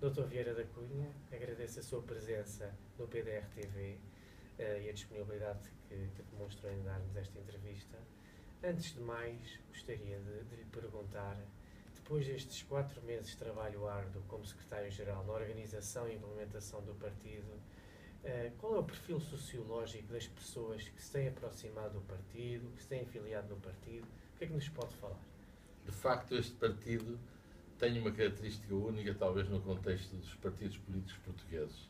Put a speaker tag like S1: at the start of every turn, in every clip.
S1: Dr. Vieira da Cunha, agradeço a sua presença no PDR-TV e a disponibilidade que demonstrou em dar-nos esta entrevista. Antes de mais, gostaria de lhe perguntar, depois destes 4 meses de trabalho árduo como secretário-geral na organização e implementação do partido, qual é o perfil sociológico das pessoas que se têm aproximado do partido, que se têm afiliado no partido? O que é que nos pode falar?
S2: De facto, este partido tem uma característica única, talvez no contexto dos partidos políticos portugueses.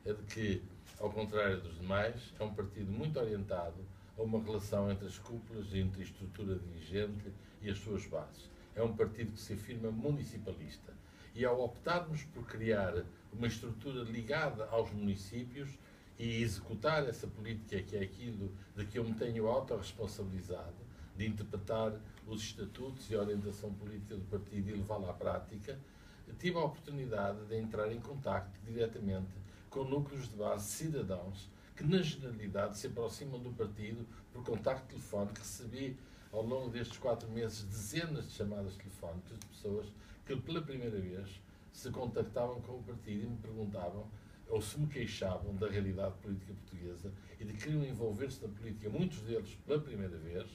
S2: É de que, ao contrário dos demais, é um partido muito orientado a uma relação entre as cúpulas, entre a estrutura dirigente e as suas bases. É um partido que se afirma municipalista. E ao optarmos por criar uma estrutura ligada aos municípios e executar essa política, que é aquilo de que eu me tenho autorresponsabilizado, de interpretar os estatutos e a orientação política do partido e levá-la à prática, tive a oportunidade de entrar em contacto diretamente com núcleos de base cidadãos que, na generalidade, se aproximam do partido por contacto telefónico. Recebi, ao longo destes 4 meses, dezenas de chamadas telefónicas de pessoas que, pela primeira vez, se contactavam com o partido e me perguntavam ou se me queixavam da realidade política portuguesa e de que queriam envolver-se na política, muitos deles pela primeira vez,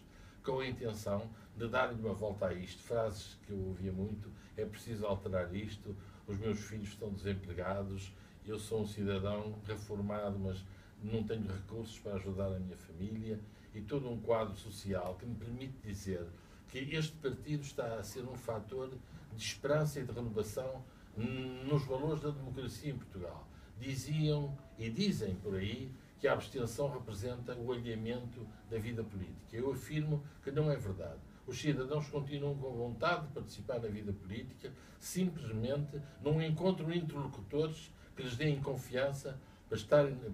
S2: com a intenção de dar-lhe uma volta a isto. Frases que eu ouvia muito: é preciso alterar isto, os meus filhos estão desempregados, eu sou um cidadão reformado, mas não tenho recursos para ajudar a minha família, e todo um quadro social que me permite dizer que este partido está a ser um fator de esperança e de renovação nos valores da democracia em Portugal. Diziam e dizem por aí que a abstenção representa o alheamento da vida política. Eu afirmo que não é verdade. Os cidadãos continuam com vontade de participar na vida política, simplesmente não encontram interlocutores que lhes deem confiança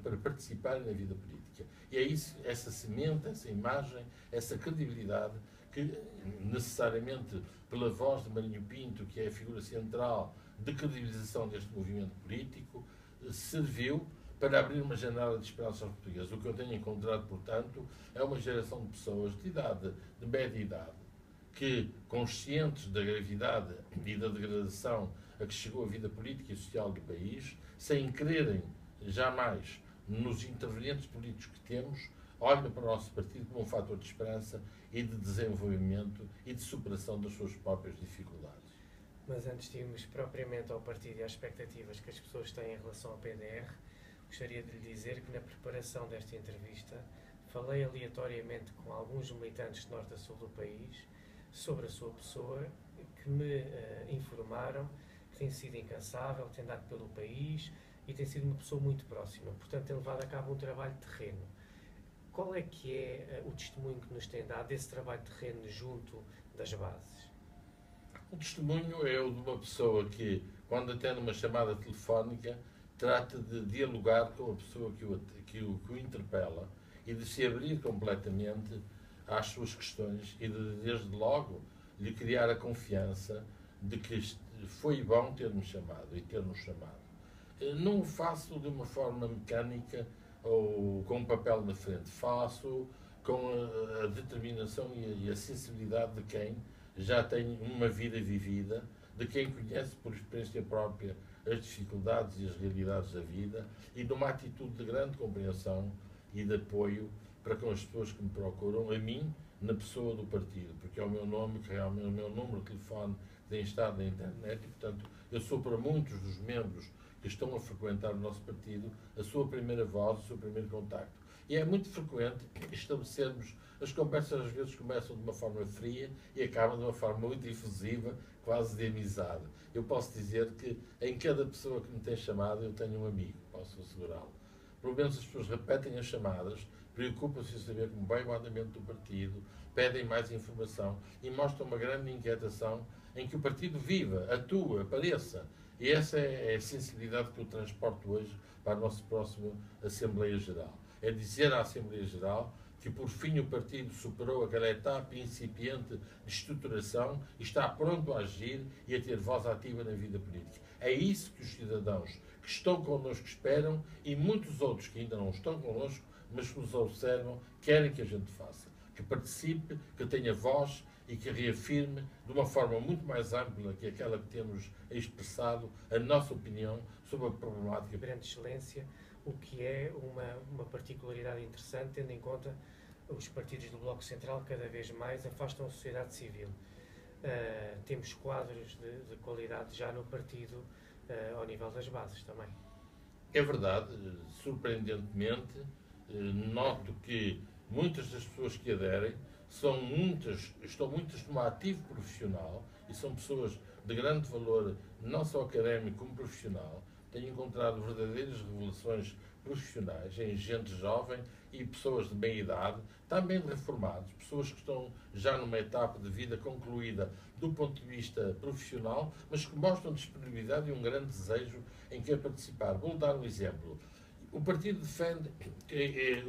S2: para participarem na vida política. E é isso, essa semente, essa imagem, essa credibilidade que, necessariamente pela voz de Marinho Pinto, que é a figura central de credibilização deste movimento político, serviu para abrir uma janela de esperança aos portugueses. O que eu tenho encontrado, portanto, é uma geração de pessoas de idade, de média idade, que, conscientes da gravidade e da degradação a que chegou a vida política e social do país, sem crerem jamais nos intervenientes políticos que temos, olham para o nosso partido como um fator de esperança e de desenvolvimento e de superação das suas próprias dificuldades.
S1: Mas antes de irmos propriamente ao partido e às expectativas que as pessoas têm em relação ao PDR, gostaria de lhe dizer que na preparação desta entrevista falei aleatoriamente com alguns militantes de norte a sul do país sobre a sua pessoa, que me informaram que tem sido incansável, tem dado pelo país e tem sido uma pessoa muito próxima, portanto tem levado a cabo um trabalho de terreno. Qual é que é o testemunho que nos tem dado desse trabalho de terreno junto das bases?
S2: O testemunho é o de uma pessoa que, quando atende uma chamada telefónica, trata de dialogar com a pessoa que o interpela e de se abrir completamente às suas questões e de, desde logo, lhe criar a confiança de que foi bom ter-me chamado e ter-nos chamado. Não o faço de uma forma mecânica ou com um papel na frente. Faço com a determinação e a sensibilidade de quem já tem uma vida vivida, de quem conhece por experiência própria as dificuldades e as realidades da vida e de uma atitude de grande compreensão e de apoio para com as pessoas que me procuram, a mim, na pessoa do partido, porque é o meu nome, que realmente é o meu número de telefone que tem estado na internet e, portanto, eu sou para muitos dos membros que estão a frequentar o nosso partido a sua primeira voz, o seu primeiro contacto. E é muito frequente estabelecermos, as conversas às vezes começam de uma forma fria e acabam de uma forma muito efusiva, quase de amizade. Eu posso dizer que em cada pessoa que me tem chamado eu tenho um amigo, posso assegurá-lo. Pelo menos as pessoas repetem as chamadas, preocupam-se em saber como vai o andamento do partido, pedem mais informação e mostram uma grande inquietação em que o partido viva, atua, apareça. E essa é a sensibilidade que eu transporto hoje para a nossa próxima Assembleia Geral. É dizer à Assembleia Geral que, por fim, o partido superou aquela etapa incipiente de estruturação e está pronto a agir e a ter voz ativa na vida política. É isso que os cidadãos que estão connosco esperam e muitos outros que ainda não estão connosco, mas que nos observam, querem que a gente faça. Que participe, que tenha voz e que reafirme, de uma forma muito mais ampla que aquela que temos expressado, a nossa opinião sobre a problemática.
S1: Grande Excelência, o que é uma particularidade interessante, tendo em conta os partidos do Bloco Central cada vez mais afastam a sociedade civil. Temos quadros de qualidade já no partido, ao nível das bases também.
S2: É verdade, surpreendentemente, noto que muitas das pessoas que aderem estão muitas num ativo profissional e são pessoas de grande valor, não só académico como profissional. Tenho encontrado verdadeiras revelações profissionais em gente jovem e pessoas de meia idade, também reformados, pessoas que estão já numa etapa de vida concluída do ponto de vista profissional, mas que mostram disponibilidade e um grande desejo em querer participar. Vou dar um exemplo. O partido defende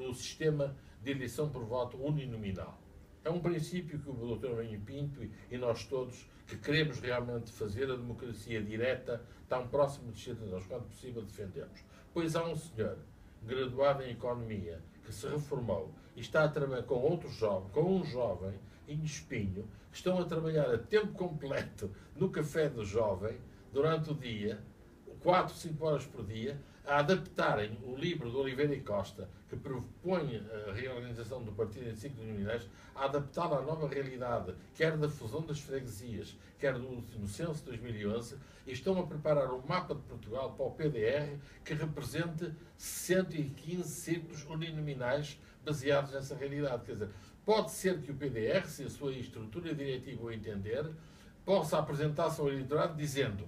S2: o sistema de eleição por voto uninominal. É um princípio que o Dr. Marinho Pinto e nós todos que queremos realmente fazer a democracia direta tão próximo de cidadãos quanto possível defendemos. Pois há um senhor graduado em Economia que se reformou e está a trabalhar com um jovem em Espinho, que estão a trabalhar a tempo completo no Café do Jovem durante o dia, 4, 5 horas por dia, a adaptarem o livro de Oliveira e Costa, que propõe a reorganização do partido em ciclos nominais, a adaptá-lo à nova realidade, quer da fusão das freguesias, quer do último censo de 2011, e estão a preparar um mapa de Portugal para o PDR que represente 115 círculos uninominais baseados nessa realidade. Quer dizer, pode ser que o PDR, se a sua estrutura diretiva o entender, possa apresentar-se ao eleitorado dizendo: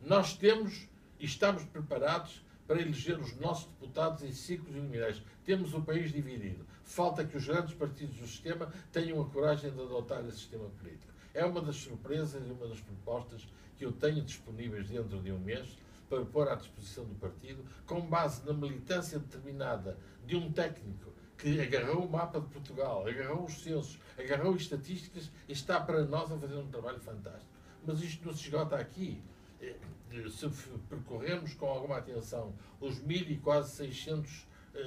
S2: nós temos e estamos preparados para eleger os nossos deputados em ciclos uninominais. Temos o país dividido. Falta que os grandes partidos do sistema tenham a coragem de adotar esse sistema político. É uma das surpresas e uma das propostas que eu tenho disponíveis dentro de um mês para pôr à disposição do partido, com base na militância determinada de um técnico que agarrou o mapa de Portugal, agarrou os censos, agarrou estatísticas e está para nós a fazer um trabalho fantástico. Mas isto não se esgota aqui. Se percorremos com alguma atenção os 1.000 e quase 600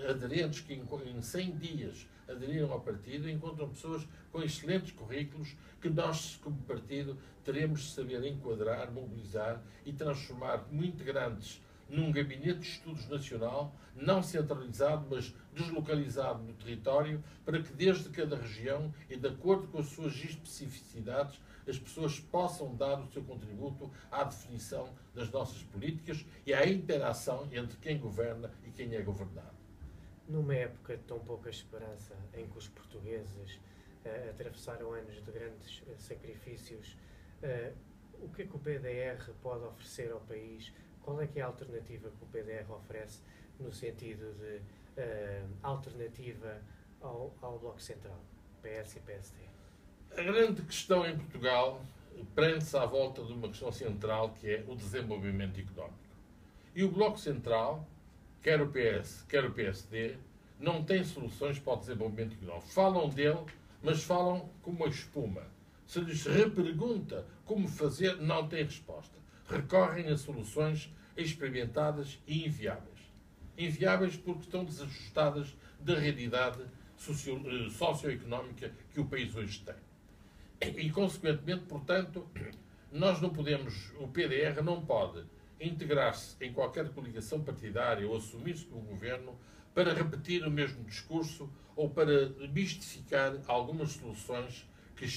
S2: aderentes que em 100 dias aderiram ao partido, encontram pessoas com excelentes currículos que nós, como partido, teremos de saber enquadrar, mobilizar e transformar como integrantes num gabinete de estudos nacional, não centralizado, mas deslocalizado no território, para que desde cada região e de acordo com as suas especificidades, as pessoas possam dar o seu contributo à definição das nossas políticas e à interação entre quem governa e quem é governado.
S1: Numa época de tão pouca esperança, em que os portugueses atravessaram anos de grandes sacrifícios, o que é que o PDR pode oferecer ao país? Qual é que é a alternativa que o PDR oferece no sentido de alternativa ao Bloco Central, PS e PSD?
S2: A grande questão em Portugal prende-se à volta de uma questão central, que é o desenvolvimento económico. E o Bloco Central, quer o PS, quer o PSD, não têm soluções para o desenvolvimento económico. Falam dele, mas falam como a espuma. Se lhes repergunta como fazer, não têm resposta. Recorrem a soluções experimentadas e inviáveis. Inviáveis porque estão desajustadas da realidade socioeconómica que o país hoje tem. E, consequentemente, portanto, o PDR não pode integrar-se em qualquer coligação partidária ou assumir-se como governo para repetir o mesmo discurso ou para mistificar algumas soluções que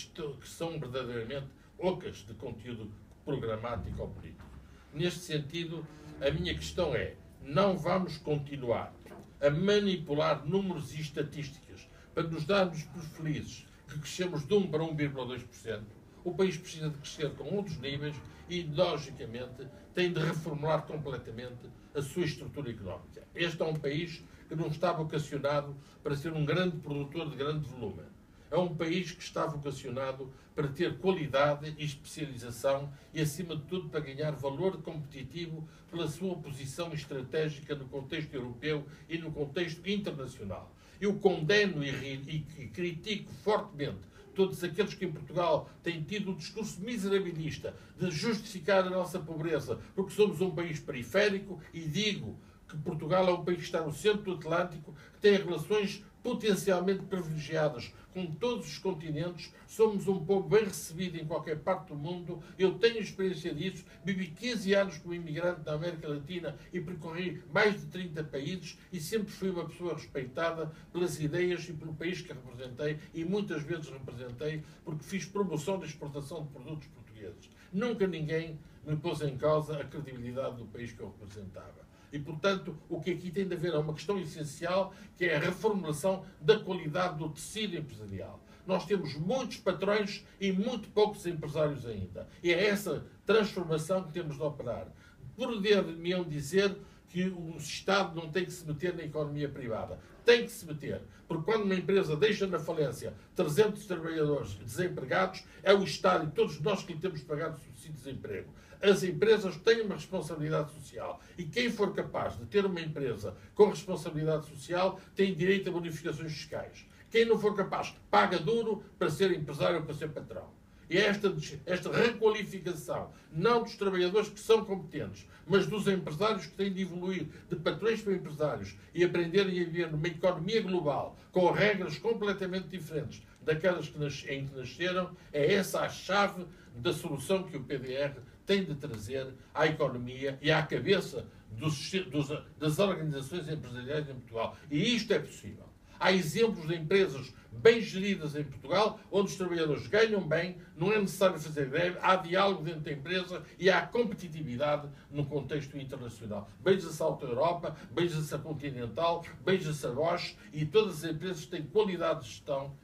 S2: são verdadeiramente ocas de conteúdo programático ou político. Neste sentido, a minha questão é: não vamos continuar a manipular números e estatísticas para nos darmos por felizes que crescemos de 1 para 1,2%. O país precisa de crescer com outros níveis e, logicamente, tem de reformular completamente a sua estrutura económica. Este é um país que não está vocacionado para ser um grande produtor de grande volume. É um país que está vocacionado para ter qualidade e especialização e, acima de tudo, para ganhar valor competitivo pela sua posição estratégica no contexto europeu e no contexto internacional. Eu condeno e critico fortemente todos aqueles que em Portugal têm tido o discurso miserabilista de justificar a nossa pobreza porque somos um país periférico, e digo que Portugal é um país que está no centro do Atlântico, que tem relações potencialmente privilegiadas com todos os continentes. Somos um povo bem recebido em qualquer parte do mundo. Eu tenho experiência disso. Vivi 15 anos como imigrante na América Latina e percorri mais de 30 países e sempre fui uma pessoa respeitada pelas ideias e pelo país que representei, e muitas vezes representei porque fiz promoção da exportação de produtos portugueses. Nunca ninguém me pôs em causa a credibilidade do país que eu representava. E, portanto, o que aqui tem de haver é uma questão essencial, que é a reformulação da qualidade do tecido empresarial. Nós temos muitos patrões e muito poucos empresários ainda. E é essa transformação que temos de operar. Poder-me dizer que o Estado não tem que se meter na economia privada. Tem que se meter. Porque quando uma empresa deixa na falência 300 trabalhadores desempregados, é o Estado e todos nós que lhe temos de pagar o subsídio de desemprego. As empresas têm uma responsabilidade social e quem for capaz de ter uma empresa com responsabilidade social tem direito a bonificações fiscais. Quem não for capaz paga duro para ser empresário ou para ser patrão. E esta requalificação, não dos trabalhadores que são competentes, mas dos empresários que têm de evoluir de patrões para empresários e aprenderem a viver numa economia global com regras completamente diferentes daquelas em que nasceram, é essa a chave da solução que o PDR tem de trazer à economia e à cabeça das organizações empresariais em Portugal. E isto é possível. Há exemplos de empresas bem geridas em Portugal, onde os trabalhadores ganham bem, não é necessário fazer greve, há diálogo dentro da empresa e há competitividade no contexto internacional. Beija-se a Alta Europa, beija-se a Continental, beija-se a Bosch e todas as empresas têm qualidade de gestão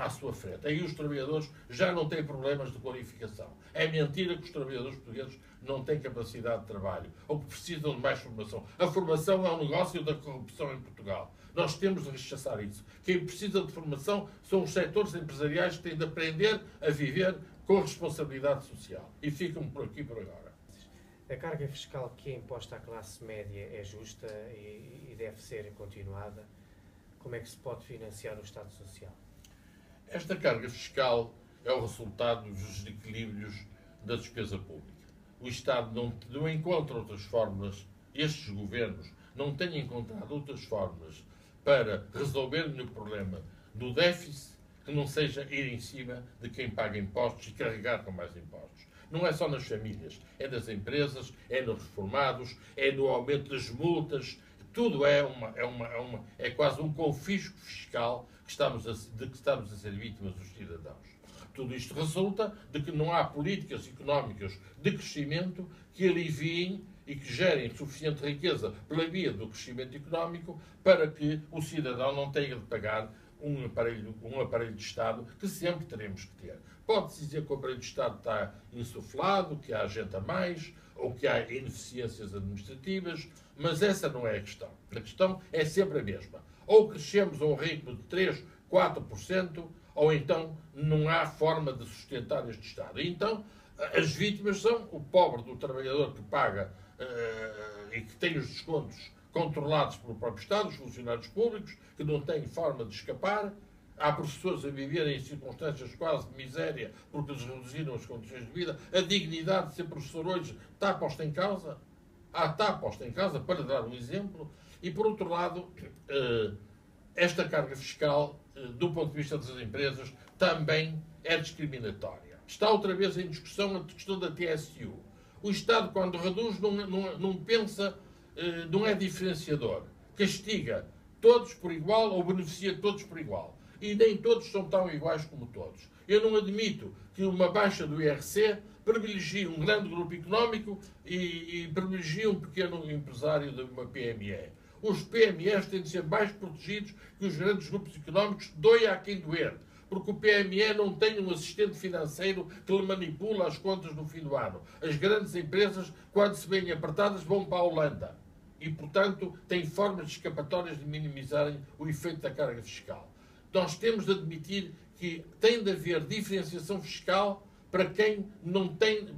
S2: à sua frente. Aí os trabalhadores já não têm problemas de qualificação. É mentira que os trabalhadores portugueses não têm capacidade de trabalho ou que precisam de mais formação. A formação é um negócio da corrupção em Portugal. Nós temos de rechaçar isso. Quem precisa de formação são os setores empresariais que têm de aprender a viver com responsabilidade social. E ficam por aqui por agora.
S1: A carga fiscal que é imposta à classe média é justa e deve ser continuada. Como é que se pode financiar o Estado Social?
S2: Esta carga fiscal é o resultado dos desequilíbrios da despesa pública. O Estado não encontra outras fórmulas, estes governos não têm encontrado outras fórmulas para resolverem o problema do déficit que não seja ir em cima de quem paga impostos e carregar com mais impostos. Não é só nas famílias, é nas empresas, é nos reformados, é no aumento das multas. Tudo é quase um confisco fiscal de que estamos a ser vítimas dos cidadãos. Tudo isto resulta de que não há políticas económicas de crescimento que aliviem e que gerem suficiente riqueza pela via do crescimento económico para que o cidadão não tenha de pagar um aparelho de Estado que sempre teremos que ter. Pode-se dizer que o aparelho de Estado está insuflado, que há gente a mais, ou que há ineficiências administrativas, mas essa não é a questão. A questão é sempre a mesma. Ou crescemos a um ritmo de 3, 4%, ou então não há forma de sustentar este Estado. E então, as vítimas são o pobre do trabalhador que paga e que tem os descontos controlados pelo próprio Estado, os funcionários públicos, que não têm forma de escapar. Há professores a viverem em circunstâncias quase de miséria porque lhes reduziram as condições de vida. A dignidade de ser professor hoje está posta em causa. Está posta em causa, para dar um exemplo. E, por outro lado, esta carga fiscal, do ponto de vista das empresas, também é discriminatória. Está outra vez em discussão a questão da TSU. O Estado, quando reduz, não pensa, não é diferenciador. Castiga todos por igual ou beneficia todos por igual. E nem todos são tão iguais como todos. Eu não admito que uma baixa do IRC privilegie um grande grupo económico e privilegie um pequeno empresário de uma PME. Os PMEs têm de ser mais protegidos que os grandes grupos económicos, doia a quem doer. Porque o PME não tem um assistente financeiro que lhe manipula as contas no fim do ano. As grandes empresas, quando se veem apertadas, vão para a Holanda. E, portanto, têm formas escapatórias de minimizarem o efeito da carga fiscal. Nós temos de admitir que tem de haver diferenciação fiscal para quem não tem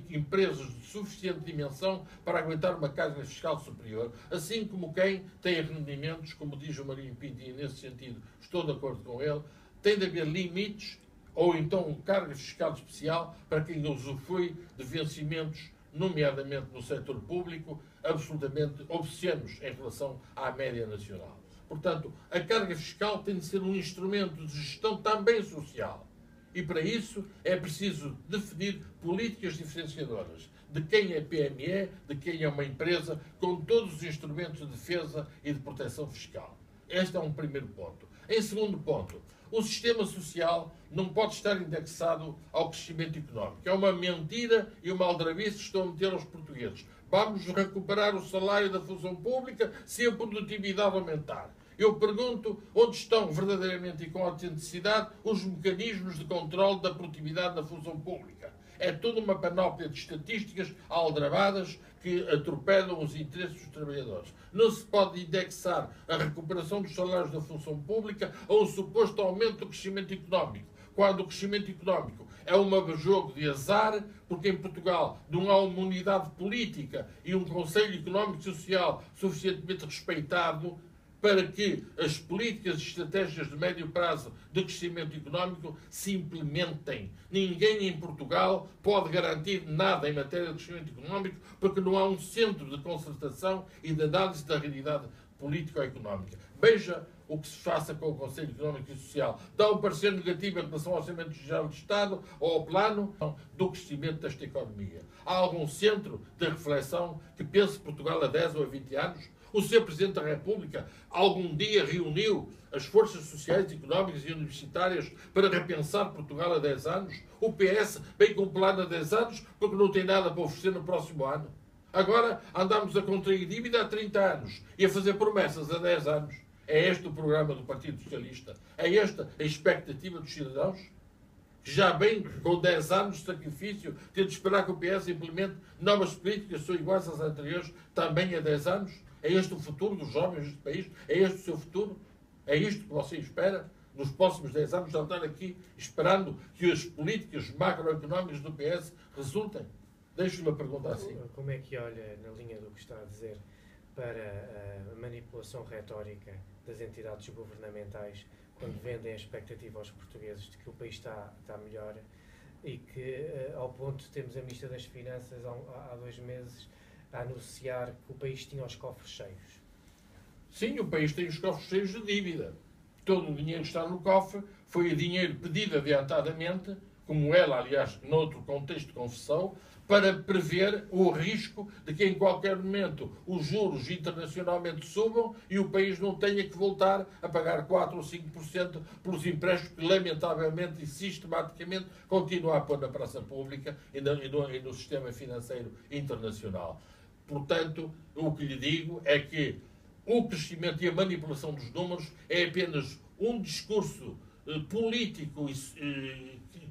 S2: empresas de suficiente dimensão para aguentar uma carga fiscal superior, assim como quem tem rendimentos, como diz o Marinho Pinto, e nesse sentido estou de acordo com ele, tem de haver limites ou então carga fiscal especial para quem usufrui de vencimentos nomeadamente no setor público, absolutamente obscenos em relação à média nacional. Portanto, a carga fiscal tem de ser um instrumento de gestão também social. E para isso é preciso definir políticas diferenciadoras de quem é PME, de quem é uma empresa, com todos os instrumentos de defesa e de proteção fiscal. Este é um primeiro ponto. Em segundo ponto, o sistema social não pode estar indexado ao crescimento económico. É uma mentira e uma aldrabice que estão a meter aos portugueses. Vamos recuperar o salário da função pública se a produtividade aumentar. Eu pergunto onde estão verdadeiramente e com autenticidade os mecanismos de controle da produtividade da função pública. É toda uma panóplia de estatísticas aldrabadas que atropelam os interesses dos trabalhadores. Não se pode indexar a recuperação dos salários da função pública a um suposto aumento do crescimento económico, quando o crescimento económico é um jogo de azar, porque em Portugal não há uma unidade política e um Conselho Económico e Social suficientemente respeitado para que as políticas e estratégias de médio prazo de crescimento económico se implementem. Ninguém em Portugal pode garantir nada em matéria de crescimento económico porque não há um centro de concertação e de análise da realidade político-económica. Veja o que se faça com o Conselho Económico e Social. Dá um parecer negativo em relação ao Orçamento Geral do Estado ou ao plano do crescimento desta economia. Há algum centro de reflexão que pense Portugal a 10 ou a 20 anos? O Sr. Presidente da República algum dia reuniu as forças sociais, económicas e universitárias para repensar Portugal a 10 anos? O PS vem com um plano a 10 anos porque não tem nada para oferecer no próximo ano. Agora andamos a contrair dívida há 30 anos e a fazer promessas a 10 anos. É este o programa do Partido Socialista? É esta a expectativa dos cidadãos? Já bem com 10 anos de sacrifício, tendo de esperar que o PS implemente novas políticas que são iguais às anteriores também há 10 anos? É este o futuro dos jovens deste país? É este o seu futuro? É isto que você espera? Nos próximos 10 anos de andar aqui esperando que as políticas macroeconómicas do PS resultem? Deixo-lhe a pergunta assim.
S1: Como é que olha, na linha do que está a dizer, para a manipulação retórica das entidades governamentais quando vendem a expectativa aos portugueses de que o país está melhor e que, ao ponto de termos a Ministra das Finanças há 2 meses a anunciar que o país tinha os cofres cheios?
S2: Sim, o país tem os cofres cheios de dívida. Todo o dinheiro que está no cofre foi o dinheiro pedido adiantadamente, como ela, aliás, noutro contexto confessou, para prever o risco de que em qualquer momento os juros internacionalmente subam e o país não tenha que voltar a pagar 4 ou 5% pelos empréstimos que, lamentavelmente e sistematicamente, continua a pôr na praça pública e no sistema financeiro internacional. Portanto, o que lhe digo é que o crescimento e a manipulação dos números é apenas um discurso político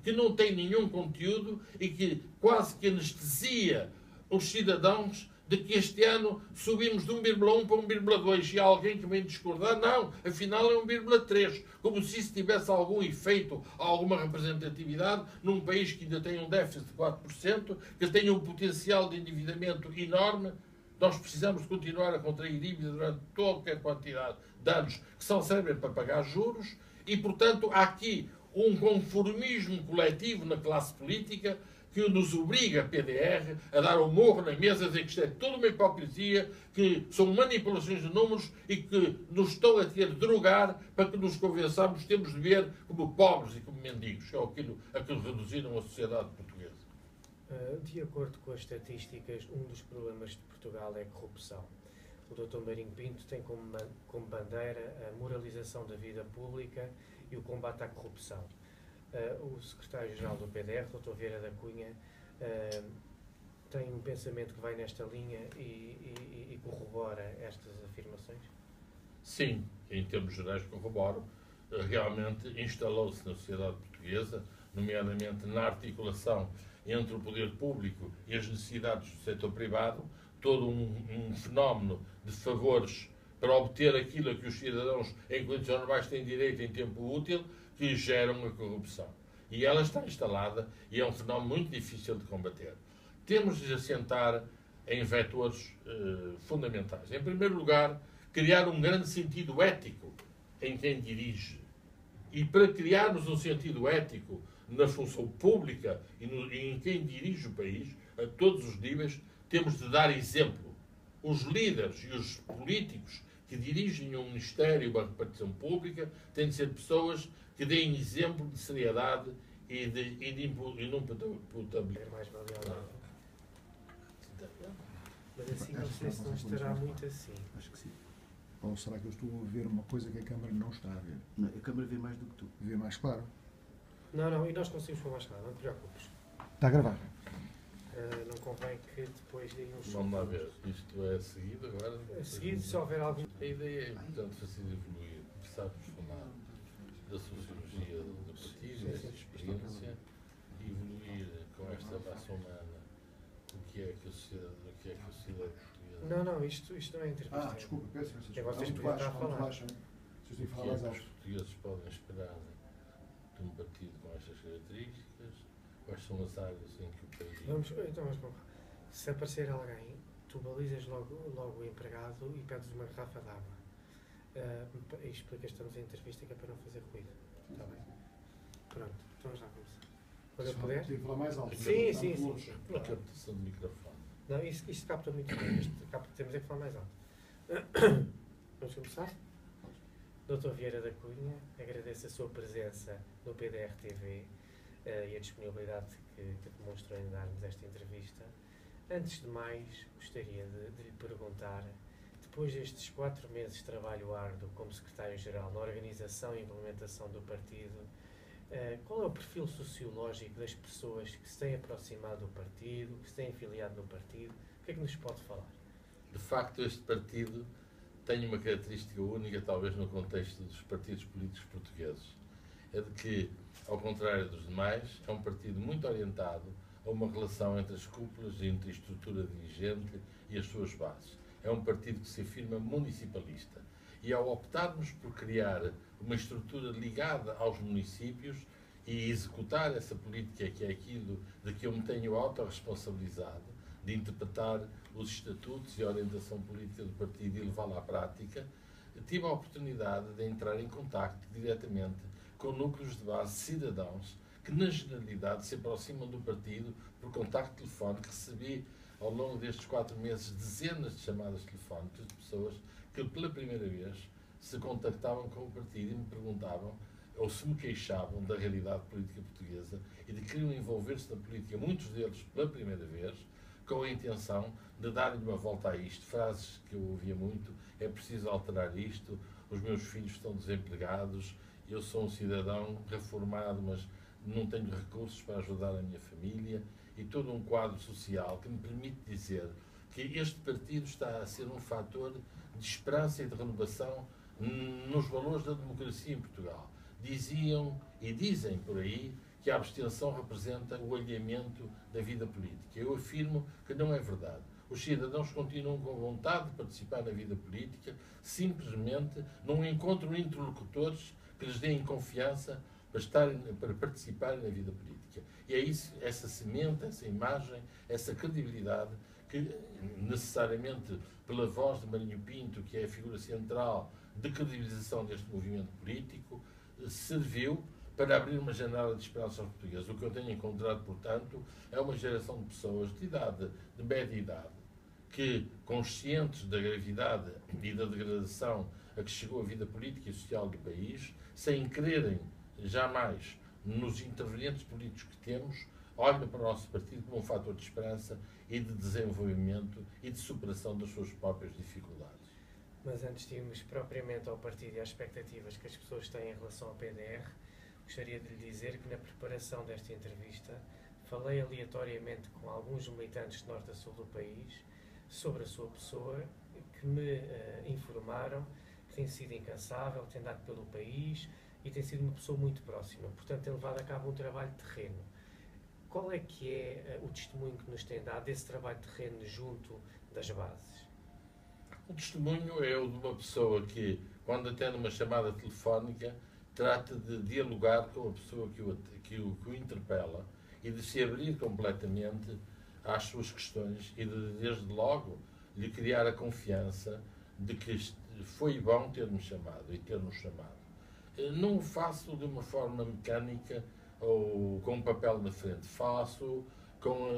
S2: que não tem nenhum conteúdo e que quase que anestesia os cidadãos de que este ano subimos de 1,1 para 1,2 e há alguém que vem discordar. Não, afinal é 1,3, como se isso tivesse algum efeito, alguma representatividade num país que ainda tem um déficit de 4%, que tem um potencial de endividamento enorme. Nós precisamos de continuar a contrair dívida durante qualquer quantidade de anos que só servem para pagar juros e, portanto, há aqui um conformismo coletivo na classe política que nos obriga, a PDR, a dar o morro na mesa, a dizer que isto é toda uma hipocrisia, que são manipulações de números e que nos estão a ter de drogar para que nos convençamos que temos de ver como pobres e como mendigos, que é aquilo a que reduziram a sociedade portuguesa.
S1: De acordo com as estatísticas, um dos problemas de Portugal é a corrupção. O Dr. Marinho Pinto tem como bandeira a moralização da vida pública e o combate à corrupção. O secretário-geral do PDR, Dr. Vieira da Cunha, tem um pensamento que vai nesta linha e corrobora estas afirmações?
S2: Sim, em termos gerais corroboro. Realmente instalou-se na sociedade portuguesa, nomeadamente na articulação entre o poder público e as necessidades do setor privado, todo um fenómeno de favores para obter aquilo a que os cidadãos em condições normais têm direito em tempo útil, que geram a corrupção. E ela está instalada e é um fenómeno muito difícil de combater. Temos de assentar em vetores fundamentais. Em primeiro lugar, criar um grande sentido ético em quem dirige. E para criarmos um sentido ético na função pública e em quem dirige o país, a todos os níveis, temos de dar exemplo. Os líderes e os políticos que dirigem um ministério, uma repartição pública, têm de ser pessoas que deem exemplo de seriedade e de inimputabilidade.
S1: Mas assim não sei se não estará muito assim.
S3: Acho que sim. Ou será que eu estou a ver uma coisa que a Câmara não está a ver?
S4: Não, a Câmara vê mais do que tu.
S3: Vê mais claro.
S1: Não, e nós conseguimos falar mais claro, não te preocupes.
S3: Está a gravar.
S1: Não convém que depois deem uns
S2: Vamos lá ver. Isto é seguido agora?
S1: A seguir, se houver algum...
S2: A ideia é, portanto, fazer evoluir. Precisamos falar da sociologia do partido, desta experiência, e evoluir com esta raça humana o que é que a sociedade portuguesa...
S1: Não, isto não é entrevista.
S3: Desculpa, peço
S1: É vocês que podem estar a falar.
S3: Vocês têm que
S2: O
S3: falar
S2: que é
S3: mais
S2: que os
S3: alto.
S2: portugueses podem esperar de um partido com estas características? Quais são as áreas em que o país...
S1: Vamos se aparecer alguém, tu balizas logo o empregado e pedes uma garrafa de água. E explicas que estamos em entrevista, que é para não fazer ruído. Está bem? Pronto, então vamos lá começar. Quando eu puder?
S3: Tem que falar mais alto.
S1: Sim.
S2: A captação do microfone.
S1: Não, isto capta muito bem. Temos é que falar mais alto. Vamos começar? Dr. Vieira da Cunha, agradeço a sua presença no PDR TV e a disponibilidade que demonstrou em dar-nos esta entrevista. Antes de mais, gostaria de lhe perguntar, depois destes 4 meses de trabalho árduo como secretário-geral na organização e implementação do partido, qual é o perfil sociológico das pessoas que se têm aproximado do partido, que se têm afiliado no partido? O que é que nos pode falar?
S2: De facto, este partido tem uma característica única, talvez no contexto dos partidos políticos portugueses. É de que, ao contrário dos demais, é um partido muito orientado a uma relação entre as cúpulas, entre a estrutura dirigente e as suas bases. É um partido que se afirma municipalista. E ao optarmos por criar uma estrutura ligada aos municípios e executar essa política, que é aquilo de que eu me tenho autorresponsabilizado, de interpretar os estatutos e a orientação política do partido e levá-la à prática, tive a oportunidade de entrar em contacto diretamente com núcleos de base cidadãos que, na generalidade, se aproximam do partido por contacto telefónico. Recebi, ao longo destes 4 meses, dezenas de chamadas telefónicas de pessoas que, pela primeira vez, se contactavam com o partido e me perguntavam, ou se me queixavam da realidade política portuguesa e de que queriam envolver-se na política, muitos deles pela primeira vez, com a intenção de dar-lhe uma volta a isto. Frases que eu ouvia muito: é preciso alterar isto, os meus filhos estão desempregados, eu sou um cidadão reformado, mas não tenho recursos para ajudar a minha família, e todo um quadro social que me permite dizer que este partido está a ser um fator de esperança e de renovação nos valores da democracia em Portugal. Diziam e dizem por aí que a abstenção representa o alheamento da vida política. Eu afirmo que não é verdade. Os cidadãos continuam com vontade de participar na vida política, simplesmente não encontram interlocutores que lhes deem confiança para participarem na vida política. E é isso, essa semente, essa imagem, essa credibilidade que, necessariamente, pela voz de Marinho Pinto, que é a figura central de credibilização deste movimento político, serviu para abrir uma janela de esperança aos portugueses. O que eu tenho encontrado, portanto, é uma geração de pessoas de média idade, que, conscientes da gravidade e da degradação a que chegou a vida política e social do país, sem crerem jamais nos intervenientes políticos que temos, olham para o nosso partido como um fator de esperança e de desenvolvimento e de superação das suas próprias dificuldades.
S1: Mas antes de irmos propriamente ao partido e às expectativas que as pessoas têm em relação ao PDR, gostaria de lhe dizer que na preparação desta entrevista falei aleatoriamente com alguns militantes de norte a sul do país sobre a sua pessoa, que me informaram que tem sido incansável, tem andado pelo país e tem sido uma pessoa muito próxima. Portanto, tem levado a cabo um trabalho de terreno. Qual é que é o testemunho que nos tem dado desse trabalho de terreno junto das bases?
S2: O testemunho é o de uma pessoa que, quando atende uma chamada telefónica, trata de dialogar com a pessoa que o interpela e de se abrir completamente às suas questões e de, desde logo, lhe criar a confiança de que foi bom ter-me chamado e ter-nos chamado. Não o faço de uma forma mecânica ou com um papel na frente. Faço com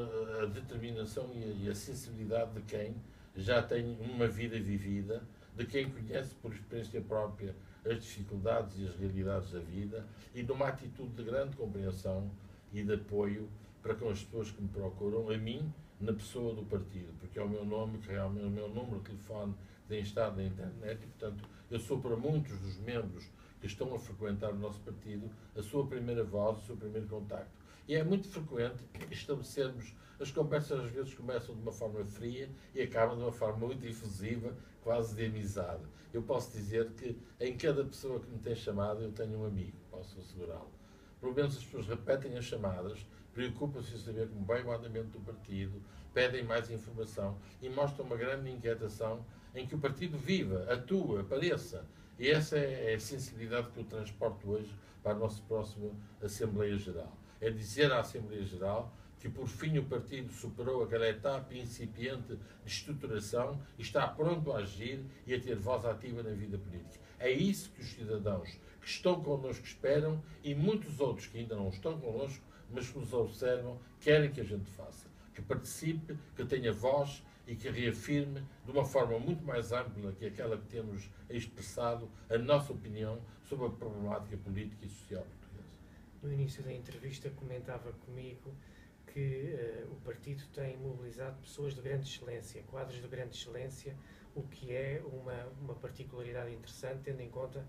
S2: a determinação e a sensibilidade de quem já tem uma vida vivida, de quem conhece por experiência própria as dificuldades e as realidades da vida e de uma atitude de grande compreensão e de apoio para com as pessoas que me procuram, a mim, na pessoa do partido, porque é o meu nome, que realmente é o meu número de telefone que tem estado na internet e, portanto, eu sou para muitos dos membros que estão a frequentar o nosso partido a sua primeira voz, o seu primeiro contacto. E é muito frequente estabelecermos, as conversas às vezes começam de uma forma fria e acabam de uma forma muito efusiva, quase de amizade. Eu posso dizer que em cada pessoa que me tem chamado eu tenho um amigo, posso assegurá-lo. Pelo menos as pessoas repetem as chamadas, preocupam-se em saber como vai o andamento do partido, pedem mais informação e mostram uma grande inquietação em que o partido viva, atua, apareça. E essa é a sensibilidade que eu transporto hoje para a nossa próxima Assembleia Geral. É dizer à Assembleia Geral que, por fim, o partido superou aquela etapa incipiente de estruturação e está pronto a agir e a ter voz ativa na vida política. É isso que os cidadãos que estão connosco esperam e muitos outros que ainda não estão connosco, mas que nos observam, querem que a gente faça. Que participe, que tenha voz e que reafirme, de uma forma muito mais ampla que aquela que temos expressado, a nossa opinião sobre a problemática política e social portuguesa.
S1: No início da entrevista comentava comigo que o partido tem mobilizado pessoas de grande excelência, quadros de grande excelência, o que é uma particularidade interessante, tendo em conta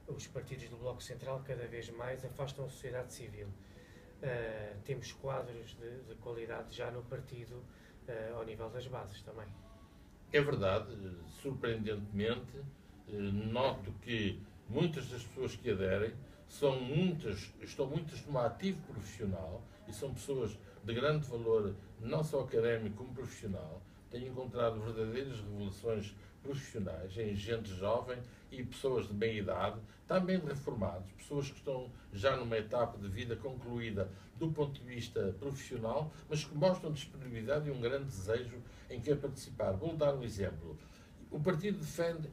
S1: os partidos do Bloco Central cada vez mais afastam a sociedade civil. Temos quadros de qualidade já no partido ao nível das bases também.
S2: É verdade, surpreendentemente, noto que muitas das pessoas que aderem estão muitas no ativo profissional e são pessoas de grande valor, não só académico como profissional. Tenho encontrado verdadeiras revelações profissionais em gente jovem e pessoas de meia idade, também reformados, pessoas que estão já numa etapa de vida concluída do ponto de vista profissional, mas que mostram disponibilidade e um grande desejo em querer participar. Vou dar um exemplo. O partido defende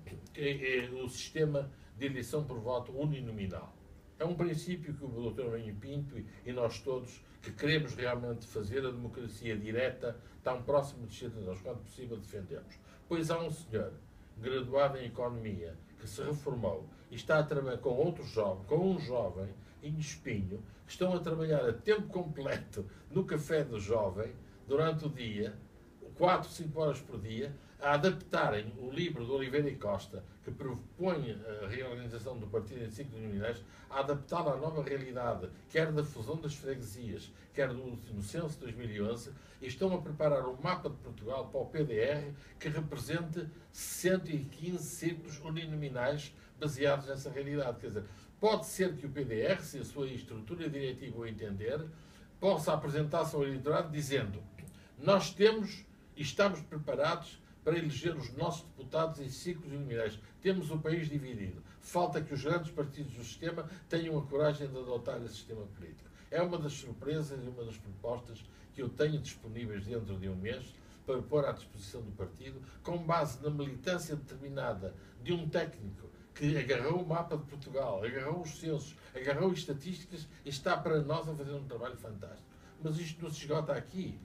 S2: o sistema de eleição por voto uninominal. É um princípio que o Dr. Marinho Pinto e nós todos que queremos realmente fazer a democracia direta tão próximo dos cidadãos quanto possível defendemos. Pois há um senhor graduado em Economia que se reformou e está a trabalhar com outro jovem, com um jovem em Espinho, que estão a trabalhar a tempo completo no café do jovem durante o dia, 4, 5 horas por dia, a adaptarem o livro de Oliveira e Costa, que propõe a reorganização do partido em ciclos nominais, a adaptá-lo à nova realidade, quer da fusão das freguesias, quer do último censo de 2011, e estão a preparar um mapa de Portugal para o PDR que represente 115 círculos uninominais baseados nessa realidade. Quer dizer, pode ser que o PDR, se a sua estrutura diretiva o entender, possa apresentar-se ao eleitorado dizendo: nós temos e estamos preparados para eleger os nossos deputados em ciclos uninominais. Temos o país dividido. Falta que os grandes partidos do sistema tenham a coragem de adotar esse sistema político. É uma das surpresas e uma das propostas que eu tenho disponíveis dentro de um mês para pôr à disposição do partido, com base na militância determinada de um técnico que agarrou o mapa de Portugal, agarrou os censos, agarrou estatísticas e está para nós a fazer um trabalho fantástico. Mas isto não se esgota aqui.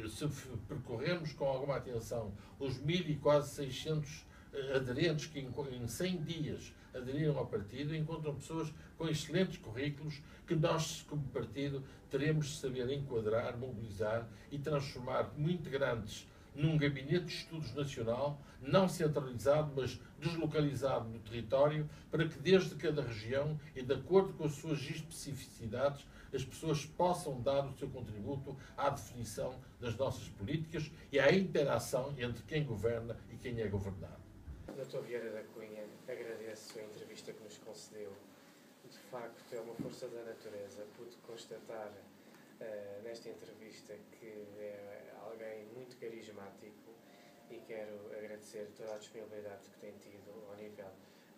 S2: Se percorrermos com alguma atenção os 1.000 e quase 600 aderentes que em 100 dias aderiram ao partido, encontram pessoas com excelentes currículos que nós, como partido, teremos de saber enquadrar, mobilizar e transformar como integrantes num gabinete de estudos nacional, não centralizado, mas deslocalizado no território, para que desde cada região e de acordo com as suas especificidades, as pessoas possam dar o seu contributo à definição das nossas políticas e à interação entre quem governa e quem é governado.
S1: Dr. Vieira da Cunha, agradeço a entrevista que nos concedeu. De facto, é uma força da natureza. Pude constatar nesta entrevista que é alguém muito carismático e quero agradecer toda a disponibilidade que tem tido ao nível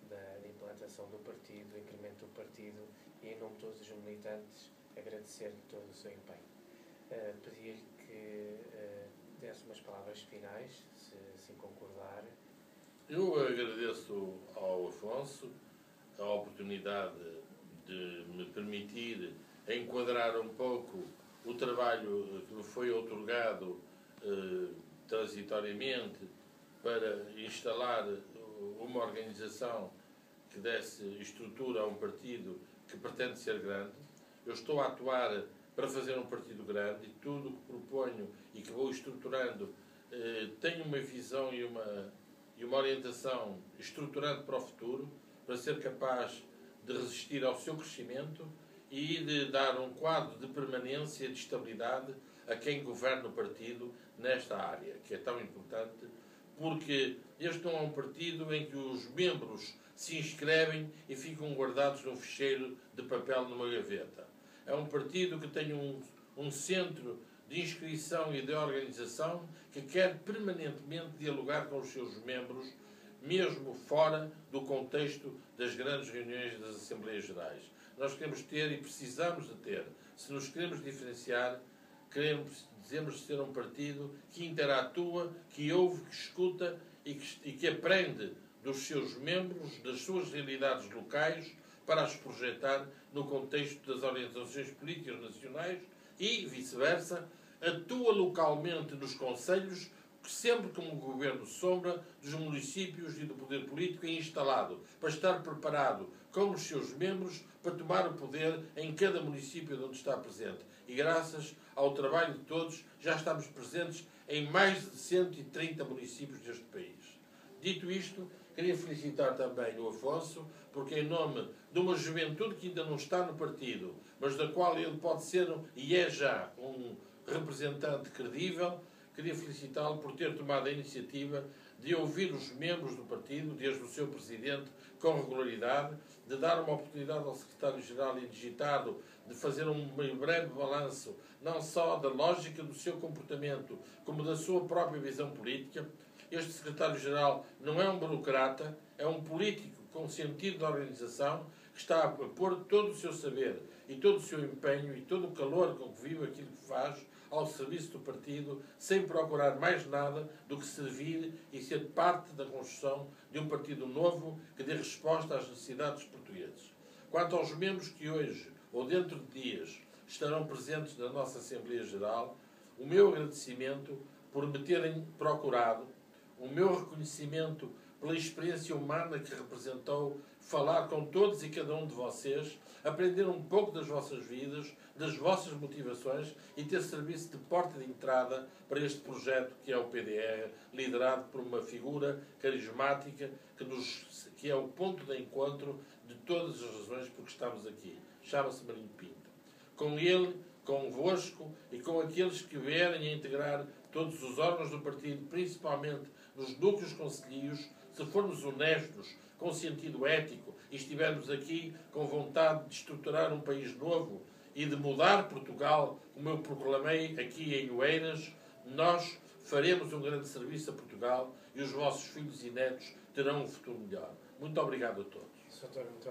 S1: da implantação do partido, do incremento do partido e, em nome de todos os militantes, agradecer-lhe todo o seu empenho. Pedir-lhe que desse umas palavras finais, se assim concordar.
S2: Eu agradeço ao Afonso a oportunidade de me permitir enquadrar um pouco o trabalho que me foi outorgado transitoriamente para instalar uma organização que desse estrutura a um partido que pretende ser grande. Eu estou a atuar para fazer um partido grande e tudo o que proponho e que vou estruturando tem uma visão e uma orientação estruturante para o futuro, para ser capaz de resistir ao seu crescimento e de dar um quadro de permanência e de estabilidade a quem governa o partido nesta área, que é tão importante, porque este não é um partido em que os membros se inscrevem e ficam guardados num ficheiro de papel numa gaveta. É um partido que tem um centro de inscrição e de organização que quer permanentemente dialogar com os seus membros, mesmo fora do contexto das grandes reuniões e das Assembleias Gerais. Nós queremos ter e precisamos de ter, se nos queremos diferenciar, dizemos ser um partido que interatua, que ouve, que escuta e que aprende dos seus membros, das suas realidades locais, para as projetar no contexto das orientações políticas nacionais e, vice-versa, atua localmente nos concelhos, sempre como governo sombra dos municípios e do poder político é instalado, para estar preparado com os seus membros para tomar o poder em cada município onde está presente. E graças ao trabalho de todos, já estamos presentes em mais de 130 municípios deste país. Dito isto, queria felicitar também o Afonso, porque em nome de uma juventude que ainda não está no partido, mas da qual ele pode ser e é já um representante credível, queria felicitá-lo por ter tomado a iniciativa de ouvir os membros do partido, desde o seu presidente, com regularidade, de dar uma oportunidade ao secretário-geral indigitado de fazer um breve balanço, não só da lógica do seu comportamento, como da sua própria visão política. Este secretário-geral não é um burocrata, é um político com sentido de organização, que está a pôr todo o seu saber e todo o seu empenho e todo o calor com que vive aquilo que faz ao serviço do partido, sem procurar mais nada do que servir e ser parte da construção de um partido novo que dê resposta às necessidades dos portugueses. Quanto aos membros que hoje, ou dentro de dias, estarão presentes na nossa Assembleia Geral, o meu agradecimento por me terem procurado, o meu reconhecimento pela experiência humana que representou falar com todos e cada um de vocês, aprender um pouco das vossas vidas, das vossas motivações e ter serviço de porta de entrada para este projeto que é o PDR, liderado por uma figura carismática que é o ponto de encontro de todas as razões por que estamos aqui. Chama-se Marinho Pinto. Com ele, convosco e com aqueles que vierem a integrar todos os órgãos do partido, principalmente nos núcleos concelhios, se formos honestos, com sentido ético e estivermos aqui com vontade de estruturar um país novo e de mudar Portugal, como eu proclamei aqui em Oeiras, nós faremos um grande serviço a Portugal e os vossos filhos e netos terão um futuro melhor. Muito obrigado a todos.